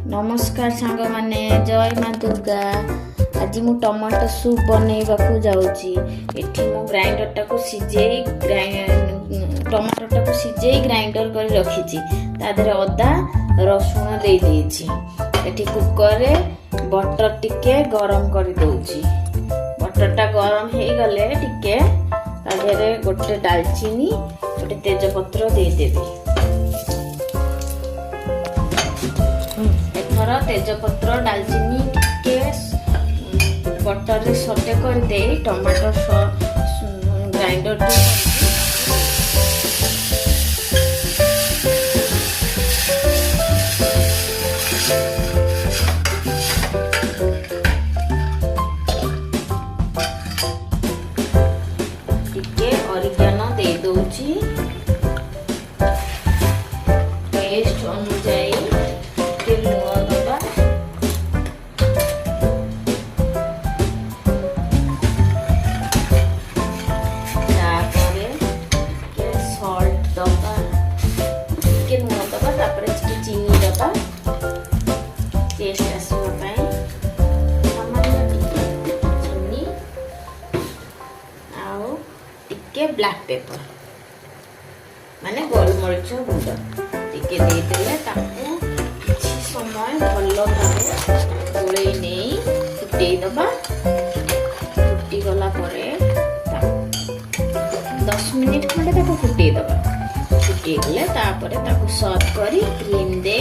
नमस्कार सांग माने जय माँ दुर्गा। आज मु टमाटो सूप बनैबाकू जाउची। एठी मु ग्राइंडर टाको सिजेई टमाटो टाको सिजेई ग्राइंडर कर रखीची। ता देरे अदा रसुण दे देइची। एठी कुकर रे बटर टिके गरम कर दउची। बटर टा गरम हे गले टिके ता देरे गोटे दालचीनी गोटे तेजपत्र दे देबी। तेजपत्र दालचीनी टिके बटर रे सटे कर दे टमाटो ग्राइंडर टिके ऑरिगेनो दे दउची। टेस्ट अनुसार चीनी दबा टेस्ट आसवा चीनी आउ टिके ब्लैक पेपर माने गोलमरीच गुंड टिके दे देले ताको किछि समय भलो भाबे गोळै नै फुटै दबा। फुटी गला परे 10 मिनिट खंडे ताको फुटै दबा। फुटी गले तापरे ताको सर्व करी क्रीम दे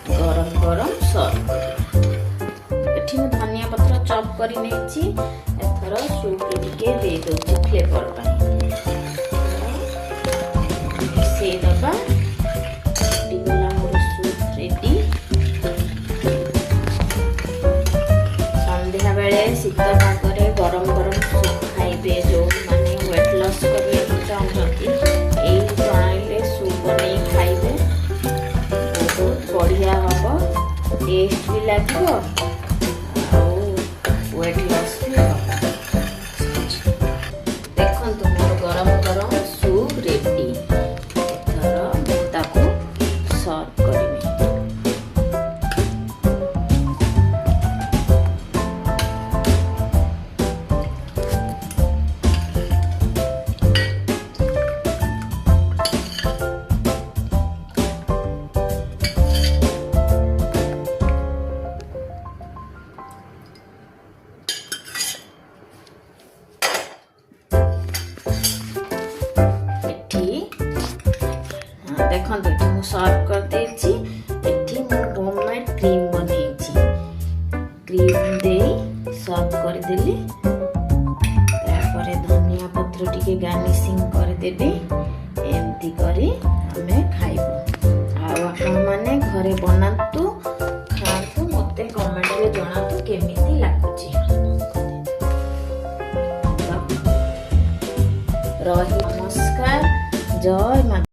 गरम गरम सर्व करी। एठी मु धनिया पत्र चॉप करी नेछि। एथरो सूप टिके दे दउछि फ्लेवर पाई से दबा। डिगला मोर सूप रेडी। संध्या बेले शीत पागरे गरम गरम सूप खाइबे जो माने वेट लॉस करबे चाहउछथि एई प्रणाली सूप बनै खाइबे बहुत बढ़िया हबो। टेस्ट भी लागबो और वेट लॉस भी हबो। देखंतु मोर गरम गरम सूप रेडी। एथरो मु ताको सर्व करिबे। देखंतु मु सर्व कर देछि। एठी मु होममेड क्रीम बनेछि। क्रीम दे सर्व कर देली। तापरे धनिया पत्र टिके गार्निशिंग कर देबे। एमती करी हमें खाइबो। आ आपण माने घरे बनातु खातु मते कमेंट रे जणातु केमिति लागुची। रही नमस्कार जय माँ।